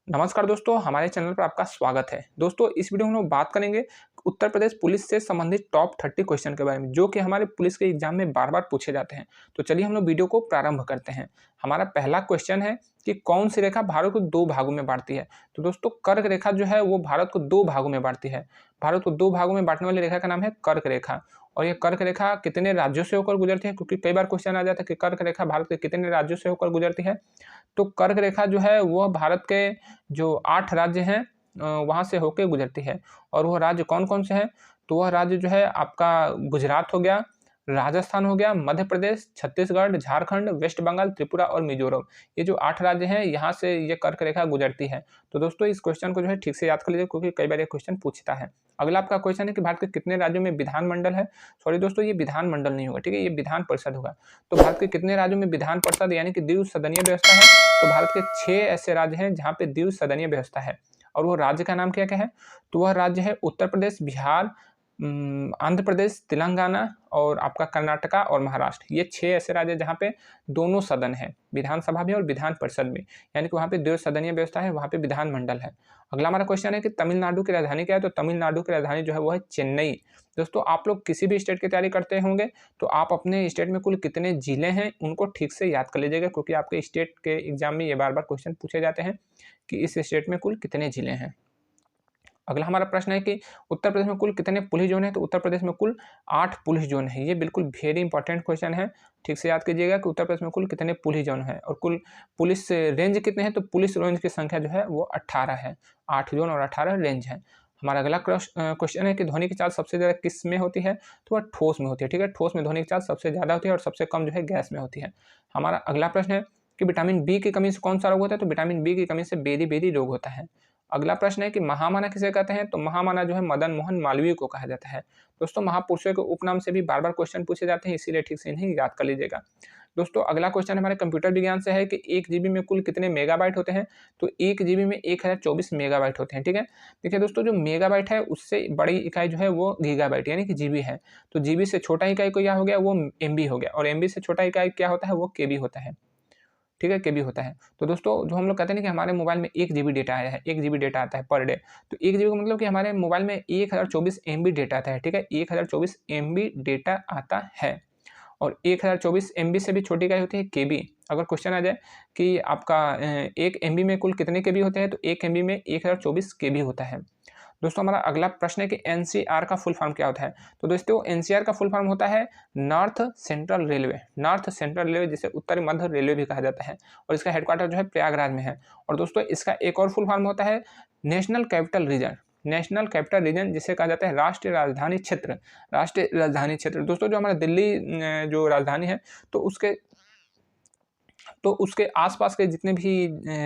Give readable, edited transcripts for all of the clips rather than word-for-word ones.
नमस्कार दोस्तों, हमारे चैनल पर आपका स्वागत है। दोस्तों, इस वीडियो में हम लोग बात करेंगे उत्तर प्रदेश पुलिस से संबंधित टॉप 30 क्वेश्चन के बारे में, जो कि हमारे पुलिस के एग्जाम में बार-बार पूछे जाते हैं। तो चलिए हम लोग वीडियो को प्रारंभ करते हैं। हमारा पहला क्वेश्चन है कि कौन सी रेखा भारत को 2 भागों में बाँटती है? तो दोस्तों, कर्क रेखा जो है वो भारत को 2 भागों में बाँटती है। भारत को 2 भागों में बाँटने वाली रेखा का नाम है कर्क रेखा। और ये कर्क रेखा कितने राज्यों से होकर गुजरती है? क्योंकि कई बार क्वेश्चन आ जाता है कि कर्क रेखा भारत के कितने राज्यों से होकर गुजरती है? तो कर्क रेखा जो है वह भारत के जो 8 राज्य हैं वहाँ से होके गुजरती है। और वह राज्य कौन-कौन से हैं? तो वह राज्य जो है आपका गुजरात हो गया, राजस्थान हो गया, मध्य प्रदेश, छत्तीसगढ़, झारखंड, वेस्ट बंगाल, त्रिपुरा और मिज़ोरम। ये जो 8 राज्य हैं, यहाँ से ये कर्क रेखा गुजरती है। तो दोस्तों, इस क्वेश्चन को जो है ठीक से याद कर लीजिए, क्योंकि कई बार ये क्वेश्चन पूछता है। अगला आपका क्वेश्चन है कि भारत के कितने राज्यों में विधानमंडल है? सॉरी दोस्तों, ये विधानमंडल नहीं होगा, ठीक है? ये विधान परिषद होगा। तो भारत के कितने राज्यों में विधान परिषद यानी कि द्विसदनीय व्यवस्था है? तो भारत के 6 ऐसे राज्य हैं जहाँ पे द्विसदनीय व्यवस्था है। और वो राज्य का नाम क्या-क्या है? तो वह राज्य है उत्तर प्रदेश, बिहार, आंध्र प्रदेश, तेलंगाना और आपका कर्नाटका और महाराष्ट्र। ये 6 ऐसे राज्य हैं जहाँ पे दोनों सदन हैं, विधानसभा भी और विधान परिषद भी। यानी कि वहाँ पे द्विसदनीय व्यवस्था है, वहाँ पे विधानमंडल है। अगला हमारा क्वेश्चन है कि तमिलनाडु की राजधानी क्या है? तो तमिलनाडु की राजधानी जो है वो है चेन्नई। दोस्तों, आप लोग किसी भी स्टेट की तैयारी करते होंगे तो आप अपने स्टेट में कुल कितने जिले हैं उनको ठीक से याद कर लीजिएगा, क्योंकि आपके स्टेट के एग्जाम में ये बार-बार क्वेश्चन पूछे जाते हैं कि इस स्टेट में कुल कितने जिले हैं। अगला हमारा प्रश्न है कि उत्तर प्रदेश में कुल कितने पुलिस जोन हैं? तो उत्तर प्रदेश में कुल 8 पुलिस जोन है। ये बिल्कुल वेरी इंपॉर्टेंट क्वेश्चन है। ठीक से याद कीजिएगा कि उत्तर प्रदेश में कुल कितने पुलिस जोन हैं और कुल पुलिस रेंज कितने हैं? तो पुलिस रेंज की संख्या जो है वो 18 है। 8 जोन और 18 रेंज है। हमारा अगला क्वेश्चन है कि ध्वनि की चाल सबसे ज़्यादा किस में होती है? तो वह ठोस में होती है, ठीक है? ठोस में ध्वनि की चाल सबसे ज़्यादा होती है और सबसे कम जो है गैस में होती है। हमारा अगला प्रश्न है कि विटामिन बी की कमी से कौन-सा रोग होता है? तो विटामिन बी की कमी से बेरी-बेरी रोग होता है। अगला प्रश्न है कि महामना किसे कहते हैं? तो महामना जो है मदन मोहन मालवीय को कहा जाता है। दोस्तों, महापुरुषों के उपनाम से भी बार-बार क्वेश्चन पूछे जाते हैं, इसीलिए ठीक से इन्हें याद कर लीजिएगा। दोस्तों, अगला क्वेश्चन हमारे कंप्यूटर विज्ञान से है कि 1 जीबी में कुल कितने मेगाबाइट होते हैं? तो 1 जीबी में 1024 मेगाबाइट होते हैं, ठीक है? देखिए दोस्तों, जो मेगाबाइट है उससे बड़ी इकाई जो है वो गीगाबाइट यानी कि जीबी है। तो जीबी से छोटा इकाई क्या हो गया? वो एमबी हो गया और एमबी से छोटा इकाई क्या होता है? वो केबी होता है। ठीक है, केबी होता है। तो दोस्तों, जो हम लोग कहते हैं ना कि हमारे मोबाइल में 1 जीबी डेटा आया है, 1 जीबी डेटा आता है पर डे। तो 1 जीबी का मतलब कि हमारे मोबाइल में 1024 एमबी डेटा आता है, ठीक है? 1024 एमबी डेटा आता है और 1024 एमबी से भी छोटी इकाई होती है केबी। अगर क्वेश्चन आ जाए कि आपका 1 एमबी में कुल कितने केबी होते हैं? तो 1 एमबी में 1024 केबी होता है। दोस्तों, हमारा अगला प्रश्न है कि एनसीआर का फुल फॉर्म क्या होता है? तो दोस्तों, एनसीआर का फुल फॉर्म होता है north central railway. North central railway, जिसे उत्तरी मध्य रेलवे भी कहा जाता है और इसका हेडक्वार्टर जो है प्रयागराज में है। और दोस्तों, इसका एक और फुल फॉर्म होता है national capital region. National capital region, जिसे कहा जाता है राष्ट्रीय राजधानी क्षेत्र। राष्ट्रीय राजधानी क्षेत्र दोस्तों, जो हमारा दिल्ली जो राजधानी है, तो उसके आसपास के जितने भी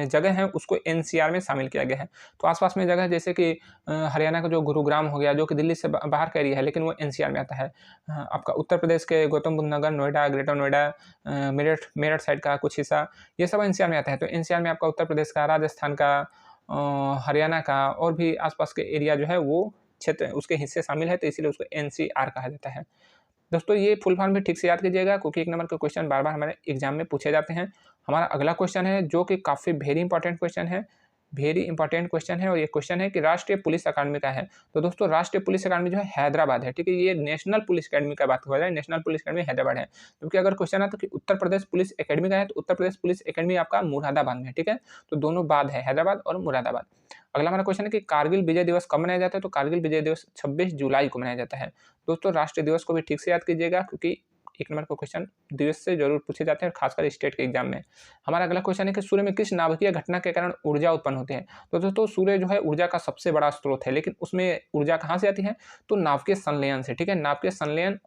जगह हैं उसको एनसीआर में शामिल किया गया है। तो आसपास में जगह जैसे कि हरियाणा का जो गुरुग्राम हो गया, जो कि दिल्ली से बाहर का एरिया है, लेकिन वो एनसीआर में आता है। आपका उत्तर प्रदेश के गौतम बुद्ध नगर, नोएडा, ग्रेटर नोएडा, मेरठ मेरठ साइड का कुछ हिस्सा, ये सब एनसीआर में आता है। तो एनसीआर में आपका उत्तर प्रदेश का, राजस्थान का, हरियाणा का और भी आसपास के एरिया जो है वो क्षेत्र उसके हिस्से शामिल है, तो इसीलिए उसको एनसीआर कहा जाता है। दोस्तों, ये फुल फॉर्म भी ठीक से याद कीजिएगा, क्योंकि 1 नंबर के क्वेश्चन बार-बार हमारे एग्जाम में पूछे जाते हैं। हमारा अगला क्वेश्चन है जो कि काफ़ी वेरी इंपॉर्टेंट क्वेश्चन है, वेरी इंपॉर्टेंट क्वेश्चन है और ये क्वेश्चन है कि राष्ट्रीय पुलिस अकादमी का है। तो दोस्तों, राष्ट्रीय पुलिस अकादमी जो है हैदराबाद है, ठीक है? ये नेशनल पुलिस अकादमी का बात हुआ जाए, नेशनल पुलिस अकादमी हैदराबाद है। क्योंकि अगर क्वेश्चन आता है कि उत्तर प्रदेश पुलिस अकादमी का है, तो उत्तर प्रदेश पुलिस अकादमी आपका मुरादाबाद में है, ठीक है? तो दोनों बाद है, हैदराबाद और मुरादाबाद। अगला हमारा क्वेश्चन है कि कारगिल विजय दिवस कब मनाया जाता है? तो कारगिल विजय दिवस 26 जुलाई को मनाया जाता है। दोस्तों, राष्ट्रीय दिवस को भी ठीक से याद कीजिएगा, क्योंकि 1 नंबर का क्वेश्चन दिवस से जरूर पूछे जाते हैं, खासकर स्टेट के एग्जाम में। हमारा अगला क्वेश्चन है कि सूर्य में किस नाभिकीय घटना के कारण ऊर्जा उत्पन्न होती है? तो दोस्तों, सूर्य जो है ऊर्जा का सबसे बड़ा स्रोत है, लेकिन उसमें ऊर्जा कहाँ से आती है? तो नाभिकीय संलयन से, ठीक है? नाभिकीय संलयन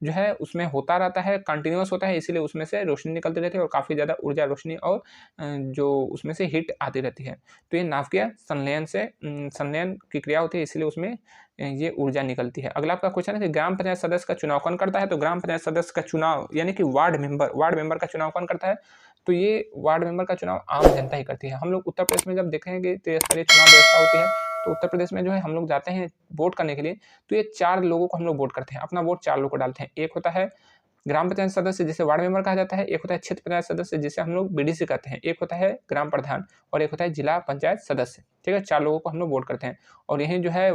जो है उसमें होता रहता है, कंटिन्यूअस होता है, इसीलिए उसमें से रोशनी निकलती रहती है और काफ़ी ज़्यादा ऊर्जा, रोशनी और जो उसमें से हीट आती रहती है। तो ये नाभिकीय संलयन से संलयन की क्रिया होती है, इसलिए उसमें ये ऊर्जा निकलती है। अगला आपका क्वेश्चन है कि ग्राम पंचायत सदस्य का चुनाव कौन करता है? तो ग्राम पंचायत सदस्य का चुनाव यानी कि वार्ड मेंबर का चुनाव कौन करता है? तो ये वार्ड मेंबर का चुनाव आम जनता ही करती है। हम लोग उत्तर प्रदेश में जब देखें कि त्रिस्तरीय चुनाव व्यवस्था होती है, तो उत्तर प्रदेश में जो है हम लोग जाते हैं वोट करने के लिए, तो ये 4 लोगों को हम लोग वोट करते हैं। अपना वोट 4 लोगों को डालते हैं। एक होता है ग्राम पंचायत सदस्य जिसे वार्ड मेंबर कहा जाता है, एक होता है क्षेत्र पंचायत सदस्य जिसे हम लोग बीडीसी कहते हैं, एक होता है ग्राम प्रधान और एक होता है जिला पंचायत सदस्य। ठीक है, 4 लोगों को हम लोग वोट करते हैं। और यही जो है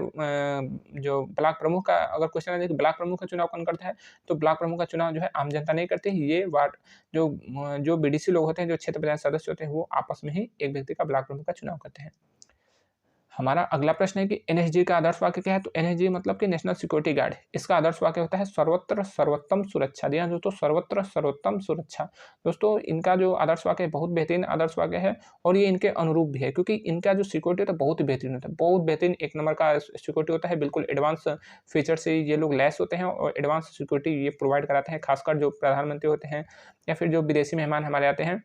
जो ब्लॉक प्रमुख का अगर क्वेश्चन है कि ब्लॉक प्रमुख का चुनाव कौन करता है, तो ब्लॉक प्रमुख का चुनाव जो है आम जनता नहीं करती है, ये वार्ड जो बीडीसी लोग होते हैं, जो क्षेत्र पंचायत सदस्य होते हैं, वो आपस में ही एक व्यक्ति का ब्लॉक प्रमुख का चुनाव करते हैं। हमारा अगला प्रश्न है कि एनएसजी का आदर्श वाक्य क्या है, तो एनएसजी मतलब कि नेशनल सिक्योरिटी गार्ड। इसका आदर्श वाक्य होता है सर्वत्र सर्वोत्तम सुरक्षा। जी हाँ दोस्तों, सर्वत्र सर्वोत्तम सुरक्षा। दोस्तों इनका जो आदर्श वाक्य है बहुत बेहतरीन आदर्श वाक्य है और ये इनके अनुरूप भी है, क्योंकि इनका जो सिक्योरिटी होता है बहुत ही बेहतरीन होता है, बहुत बेहतरीन एक नंबर का सिक्योरिटी होता है। बिल्कुल एडवांस फीचर से ये लोग लैस होते हैं और एडवांस सिक्योरिटी ये प्रोवाइड कराते हैं, खासकर जो प्रधानमंत्री होते हैं या फिर जो विदेशी मेहमान हमारे आते हैं,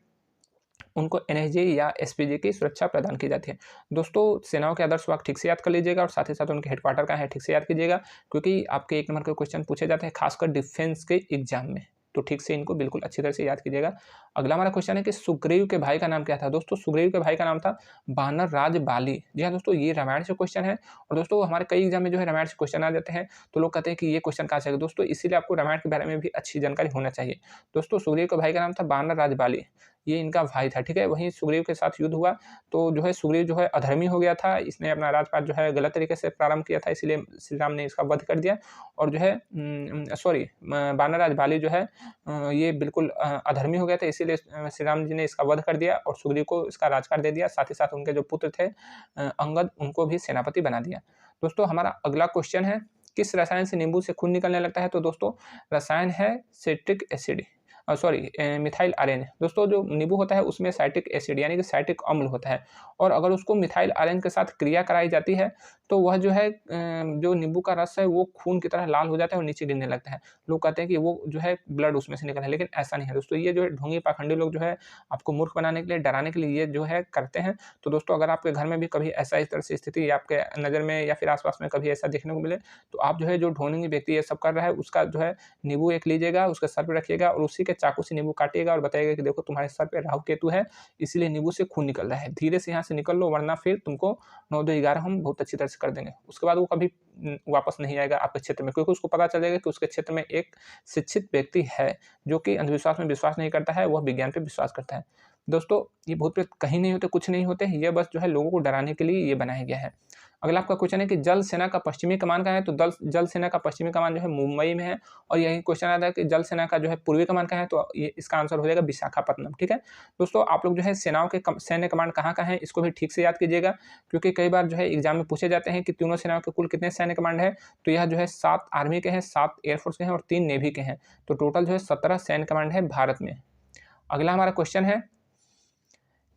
उनको एनएसजी या एसपीजी की सुरक्षा प्रदान की जाती है। दोस्तों सेनाओं के आदर्श वाक्य ठीक से याद कर लीजिएगा और साथ ही साथ उनके हेडक्वार्टर कहाँ है ठीक से याद कीजिएगा, क्योंकि आपके 1 नंबर के क्वेश्चन पूछे जाते हैं खासकर डिफेंस के एग्जाम में, तो ठीक से इनको बिल्कुल अच्छी तरह से याद कीजिएगा। अगला हमारा क्वेश्चन है कि सुग्रीव के भाई का नाम क्या था। दोस्तों सुग्रीव के भाई का नाम था वानर राज बाली। जी हाँ दोस्तों, ये रामायण से क्वेश्चन है और दोस्तों हमारे कई एग्जाम में जो है रामायण से क्वेश्चन आ जाते हैं, तो लोग कहते हैं कि ये क्वेश्चन कहाँ से आएगा। दोस्तों इसीलिए आपको रामायण के बारे में भी अच्छी जानकारी होना चाहिए। दोस्तों सुग्रीव के भाई का नाम था वानर राज बाली, ये इनका भाई था। ठीक है, वहीं सुग्रीव के साथ युद्ध हुआ तो जो है सुग्रीव जो है अधर्मी हो गया था, इसने अपना राजपाट जो है गलत तरीके से प्रारंभ किया था, इसीलिए श्री राम ने इसका वध कर दिया। और जो है वानर राज बाली जो है ये बिल्कुल अधर्मी हो गया था, इसीलिए श्री राम जी ने इसका वध कर दिया और सुग्रीव को इसका राजकाज दे दिया। साथ ही साथ उनके जो पुत्र थे अंगद, उनको भी सेनापति बना दिया। दोस्तों हमारा अगला क्वेश्चन है, किस रसायन से नींबू से खून निकलने लगता है। तो दोस्तों रसायन है सिट्रिक एसिड, मिथाइल आर्यन। दोस्तों जो नींबू होता है उसमें साइट्रिक एसिड यानी कि साइट्रिक अम्ल होता है, और अगर उसको मिथाइल आर्यन के साथ क्रिया कराई जाती है तो वह जो है जो नींबू का रस है वो खून की तरह लाल हो जाता है और नीचे गिरने लगता है। लोग कहते हैं कि वो जो है ब्लड उसमें से निकल है, लेकिन ऐसा नहीं है दोस्तों। ये जो है ढोंगी पाखंडी लोग जो है आपको मूर्ख बनाने के लिए, डराने के लिए ये जो है करते हैं। तो दोस्तों अगर आपके घर में भी कभी ऐसा इस तरह से स्थिति आपके नज़र में या फिर आसपास में कभी ऐसा देखने को मिले, तो आप जो है जो ढोंगी व्यक्ति ये सब कर रहा है उसका जो है नींबू एक लीजिएगा, उसके सर पर रखिएगा और उसी के चाकू से नींबू काटिएगा और बताइएगा कि देखो तुम्हारे सर पे राहु केतु है, इसलिए नींबू से खून निकल रहा है, धीरे से यहाँ से निकल लो वरना फिर तुमको 9-2-11 हम बहुत अच्छी तरह से कर देंगे। उसके बाद वो कभी वापस नहीं आएगा आपके क्षेत्र में, क्योंकि उसको पता चल जाएगा कि उसके क्षेत्र में एक शिक्षित व्यक्ति है जो कि अंधविश्वास में विश्वास नहीं करता है, वह विज्ञान पे विश्वास करता है। दोस्तों ये भूत प्रेत कहीं नहीं होते, कुछ नहीं होते, ये बस जो है लोगों को डराने के लिए ये बनाया गया है। अगला आपका क्वेश्चन है कि जल सेना का पश्चिमी कमान कहाँ है। तो जल सेना का पश्चिमी कमान जो है मुंबई में है। और यही क्वेश्चन आता है कि जल सेना का जो है पूर्वी कमान कहाँ है, तो ये इसका आंसर हो जाएगा विशाखापट्टनम। ठीक है दोस्तों, आप लोग जो है सेनाओं के सैन्य कमांड कहाँ कहाँ है इसको भी ठीक से याद कीजिएगा, क्योंकि कई बार जो है एग्जाम में पूछे जाते हैं कि तीनों सेनाओं के कुल कितने सैन्य कमांड है। तो यह जो है 7 आर्मी के हैं, 7 एयरफोर्स के हैं और 3 नेवी के हैं, तो टोटल जो है 17 सैन्य कमांड है भारत में। अगला हमारा क्वेश्चन है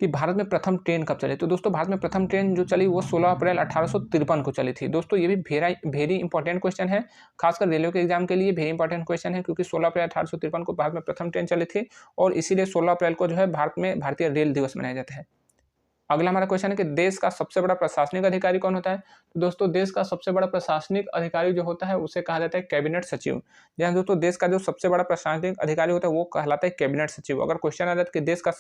कि भारत में प्रथम ट्रेन कब चली। तो दोस्तों भारत में प्रथम ट्रेन जो चली वो 16 अप्रैल 1853 को चली थी। दोस्तों ये भी वेरी इंपॉर्टेंट क्वेश्चन है, खासकर रेलवे के एग्जाम के लिए वेरी इंपॉर्टेंट क्वेश्चन है, क्योंकि 16 अप्रैल 1853 को भारत में प्रथम ट्रेन चली थी और इसीलिए 16 अप्रैल को जो है भारत में भारतीय रेल दिवस मनाया जाता है। अगला हमारा क्वेश्चन है कि देश का सबसे बड़ा प्रशासनिक अधिकारी कौन होता है। तो दोस्तों देश का सबसे बड़ा प्रशासनिक अधिकारी जो होता है उसे कहा जाता है कैबिनेट सचिव। जहाँ दोस्तों देश का जो सबसे बड़ा प्रशासनिक अधिकारी होता है वो कहलाता है कैबिनेट सचिव। अगर क्वेश्चन आ जाता है कि देश का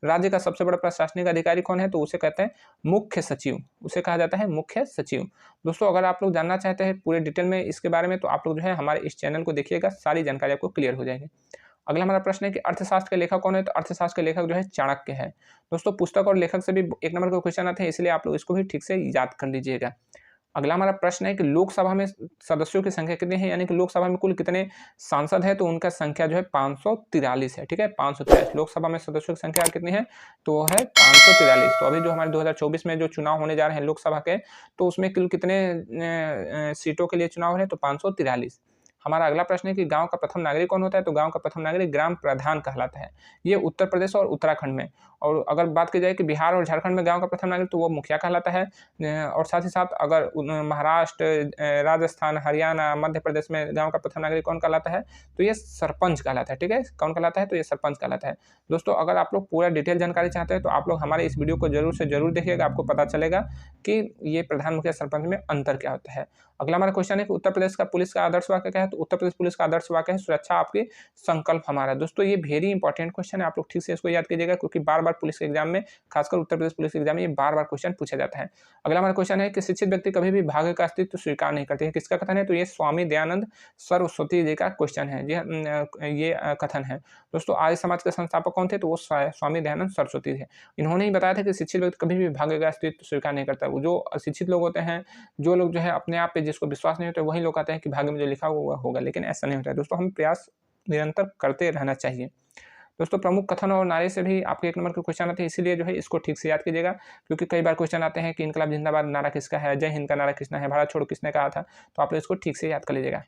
राज्य का सबसे बड़ा प्रशासनिक अधिकारी कौन है, तो उसे कहते हैं मुख्य सचिव, उसे कहा जाता है मुख्य सचिव। दोस्तों अगर आप लोग जानना चाहते हैं पूरे डिटेल में इसके बारे में, तो आप लोग जो है हमारे इस चैनल को देखिएगा, सारी जानकारी आपको क्लियर हो जाएगी। अगला हमारा प्रश्न है कि अर्थशास्त्र के लेखक कौन है। तो अर्थशास्त्र के लेखक जो है चाणक्य है। दोस्तों पुस्तक और लेखक से भी 1 नंबर का क्वेश्चन आते हैं, इसलिए आप लोग इसको भी ठीक से याद कर लीजिएगा। अगला हमारा प्रश्न है कि लोकसभा में सदस्यों की संख्या कितनी है, यानी कि लोकसभा में कुल कितने सांसद है। तो उनका संख्या जो है 543 है। ठीक है 543 लोकसभा में सदस्यों की संख्या कितनी है, तो वो है 543। तो अभी जो हमारे 2024 में जो चुनाव होने जा रहे हैं लोकसभा के, तो उसमें कुल कितने सीटों के लिए चुनाव हो रहे हैं, तो 543। हमारा अगला प्रश्न है कि गांव का प्रथम नागरिक कौन होता है। तो गांव का प्रथम नागरिक ग्राम प्रधान कहलाता है। ये उत्तर प्रदेश और उत्तराखंड में, और अगर बात की जाए कि बिहार और झारखंड में गांव का प्रथम नागरिक, तो वो मुखिया कहलाता है। और साथ ही साथ अगर महाराष्ट्र, राजस्थान, हरियाणा, मध्य प्रदेश में गांव का प्रथम नागरिक कौन कहलाता है, तो ये सरपंच कहलाता है। ठीक है कौन कहलाता है, तो ये सरपंच कहलाता है। दोस्तों अगर आप लोग पूरा डिटेल जानकारी चाहते हैं तो आप लोग हमारे इस वीडियो को जरूर से जरूर देखिएगा, आपको पता चलेगा कि ये प्रधान, मुखिया, सरपंच में अंतर क्या होता है। अगला हमारा क्वेश्चन है कि उत्तर प्रदेश का पुलिस का आदर्श वाक्य क्या है। तो उत्तर प्रदेश पुलिस का आदर्श वाक्य है सुरक्षा आपकी संकल्प हमारा। दोस्तों ये वेरी इंपॉर्टेंट क्वेश्चन है, आप लोग ठीक से इसको याद कीजिएगा क्योंकि बार बार पुलिस के एग्जाम में, खासकर उत्तर प्रदेश पुलिस के एग्जाम में ये बार बार क्वेश्चन पूछा जाता है। अगला हमारा क्वेश्चन है कि शिक्षित व्यक्ति कभी भी भाग्य का अस्तित्व स्वीकार नहीं करते हैं, किसका कथन है? तो ये स्वामी दयानंद सरस्वती जी का क्वेश्चन है, ये कथन है। दोस्तों आर्य समाज के संस्थापक कौन थे? तो वो स्वामी दयानंद सरस्वती थे। इन्होंने ही बताया था कि शिक्षित व्यक्ति कभी भी भाग्य का अस्तित्व स्वीकार नहीं करता। वो जो अशिक्षित लोग होते हैं, जो लोग जो है अपने आप पे जिसको विश्वास नहीं होता, वही लोग कहते हैं कि भाग्य में जो लिखा हुआ होगा, लेकिन ऐसा नहीं होता है। दोस्तों हम प्रयास निरंतर करते रहना चाहिए। दोस्तों प्रमुख कथन और नारे से भी आपके 1 नंबर के क्वेश्चन आते हैं, इसीलिए जो है इसको ठीक से याद कीजिएगा क्योंकि कई बार क्वेश्चन आते हैं कि इनकलाब जिंदाबाद नारा किसका है, जय हिंद का नारा किसका है, भारत छोड़ो किसने कहा था, तो आप लोग इसको ठीक से याद कर लीजिएगा।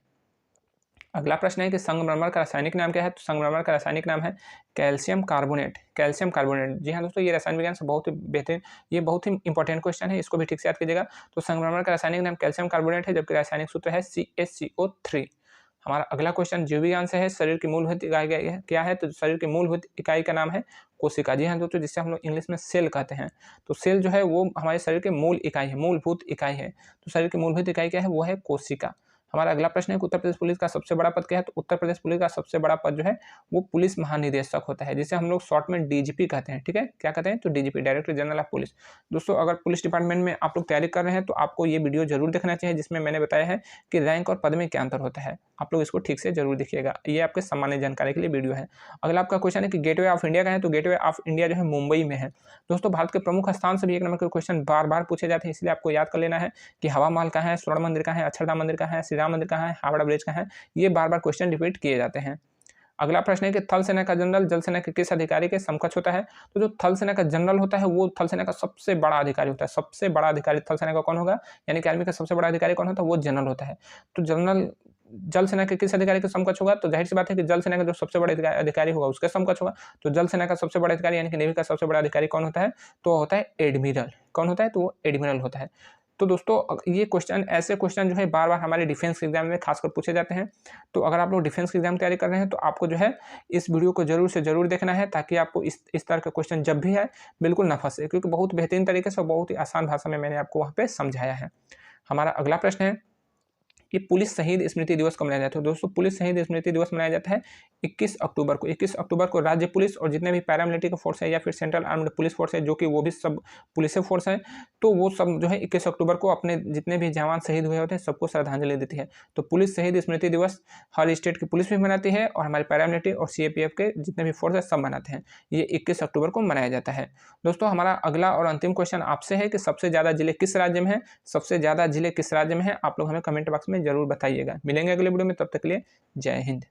अगला प्रश्न है कि संगमरमर का रासायनिक नाम क्या है? तो संगमरमर का रासायनिक नाम है कैल्शियम कार्बोनेट। कैल्शियम कार्बोनेट, जी हाँ दोस्तों, ये रसायन विज्ञान से बहुत ही बेहतरीन, ये बहुत ही इंपॉर्टेंट क्वेश्चन है, इसको भी ठीक से याद कीजिएगा। तो संगमरमर का रासायनिक नाम कैल्शियम कार्बोनेट है, जबकि रासायनिक सूत्र है CaCO3। हमारा अगला क्वेश्चन जीव विज्ञान से है, शरीर की मूलभूत इकाई क्या है? तो शरीर की मूलभूत इकाई का नाम है कोशिका। जी हाँ दोस्तों, जिसे हम लोग इंग्लिश में सेल कहते हैं। तो सेल जो है वो हमारे शरीर के मूल इकाई है, मूलभूत इकाई है। तो शरीर की मूलभूत इकाई क्या है? वो है कोशिका। हमारा अगला प्रश्न है कि उत्तर प्रदेश पुलिस का सबसे बड़ा पद क्या है? तो उत्तर प्रदेश पुलिस का सबसे बड़ा पद जो है वो पुलिस महानिदेशक होता है, जिसे हम लोग शॉर्ट में DGP कहते हैं। ठीक है, क्या कहते हैं? तो DGP, director general of police. दोस्तों अगर पुलिस डिपार्टमेंट में आप लोग तैयारी कर रहे हैं तो आपको ये वीडियो जरूर देखना चाहिए, जिसमें मैंने बताया है कि रैंक और पद में क्या अंतर होता है। आप लोग इसको ठीक से जरूर देखिएगा, ये आपके सामान्य जानकारी के लिए वीडियो है। अगला आपका क्वेश्चन है कि गेटवे ऑफ इंडिया का है? तो गेटवे ऑफ इंडिया जो है मुंबई में है। दोस्तों भारत के प्रमुख स्थान से भी 1 नंबर के क्वेश्चन बार बार पूछे जाते हैं, इसलिए आपको याद कर लेना है कि हवा महल कहाँ है, स्वर्ण मंदिर कहाँ है, अक्षरधाम मंदिर कहाँ है, श्री राम मंदिर कहाँ है, हावड़ा ब्रिज कहाँ है, ये बार बार क्वेश्चन रिपीट किए जाते हैं। अगला प्रश्न है कि थल सेना का जनरल जल सेना के किस अधिकारी के समकक्ष होता है? तो जो थल सेना का जनरल होता है वो थल सेना का सबसे बड़ा अधिकारी होता है। सबसे बड़ा अधिकारी थल सेना का कौन होगा? यानी कि आर्मी का सबसे बड़ा अधिकारी कौन होता है? वो जनरल होता है। तो जनरल जल सेना के किस अधिकारी के समकक्ष होगा? तो जाहिर सी बात है कि जल सेना का जो सबसे बड़ा अधिकारी होगा उसके समकक्ष होगा। तो जल सेना का सबसे बड़ा अधिकारी यानी कि नेवी का सबसे बड़ा अधिकारी कौन होता है? तो होता है एडमिरल। कौन होता है? तो वो एडमिरल होता है। तो दोस्तों ये क्वेश्चन, ऐसे क्वेश्चन जो है बार बार हमारे डिफेंस एग्जाम में खासकर पूछे जाते हैं। तो अगर आप लोग डिफेंस की एग्जाम तैयारी कर रहे हैं तो आपको जो है इस वीडियो को जरूर से जरूर देखना है, ताकि आपको इस तरह का क्वेश्चन जब भी है बिल्कुल ना फंसे, क्योंकि बहुत बेहतरीन तरीके से और बहुत ही आसान भाषा में मैंने आपको वहाँ पे समझाया है। हमारा अगला प्रश्न है कि पुलिस शहीद स्मृति दिवस कब मनाया जाता है? दोस्तों पुलिस शहीद स्मृति दिवस मनाया जाता है 21 अक्टूबर को। 21 अक्टूबर को राज्य पुलिस और जितने भी पैरामिलिट्री का फोर्स है या फिर सेंट्रल आर्म्ड पुलिस फोर्स है, जो कि वो भी सब पुलिस फोर्स है, तो वो सब जो है 21 अक्टूबर को अपने जितने भी जवान शहीद हुए होते हैं सबको श्रद्धांजलि देती है। तो पुलिस शहीद स्मृति दिवस हर स्टेट की पुलिस भी मनाती है और हमारे पैरामिलिट्री और CAPF के जितने भी फोर्स है सब मनाते हैं। ये 21 अक्टूबर को मनाया जाता है। दोस्तों हमारा अगला और अंतिम क्वेश्चन आपसे है कि सबसे ज़्यादा जिले किस राज्य में है? सबसे ज़्यादा जिले किस राज्य में है? आप लोग हमें कमेंट बॉक्स में जरूर बताइएगा। मिलेंगे अगले वीडियो में, तब तक के लिए जय हिंद।